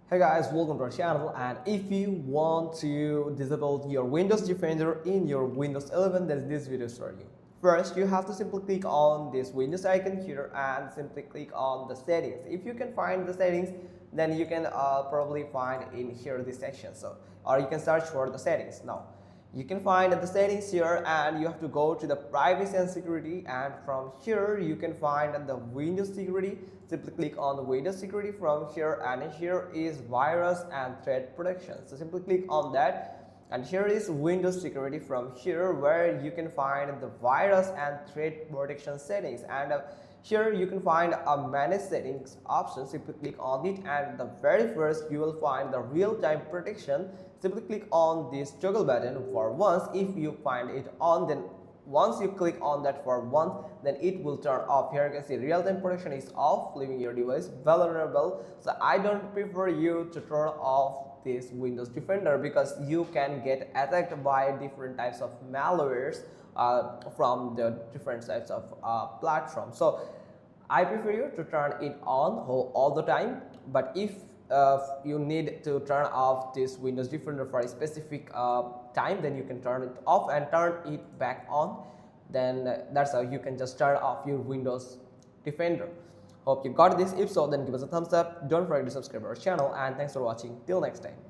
Hey guys, welcome to our channel. And if you want to disable your Windows Defender in your Windows 11, then this video is for you. First, you have to simply click on this Windows icon here and simply click on the settings. If you can find the settings, then you can probably find in here this section. Or you can search for the settings. Now, you can find the settings here and you have to go to the privacy and security, and from here you can find the Windows security. Simply click on the Windows security from here, and here is virus and threat protection. So simply click on that, and here is Windows security from here, where you can find the virus and threat protection settings, and here you can find a manage settings option. Simply click on it, and the very first you will find the real-time protection. Simply click on this toggle button for once. If you find it on, then once you click on that for once, then it will turn off. Here you can see real-time protection is off, leaving your device vulnerable. So I don't prefer you to turn off this Windows Defender, because you can get attacked by different types of malwares from the different types of platforms. So I prefer you to turn it on all the time. But if you need to turn off this Windows Defender for a specific time, then you can turn it off and turn it back on. Then that's how you can just turn off your Windows Defender. Hope you got this. If so, then give us a thumbs up. Don't forget to subscribe to our channel, and thanks for watching. Till next time.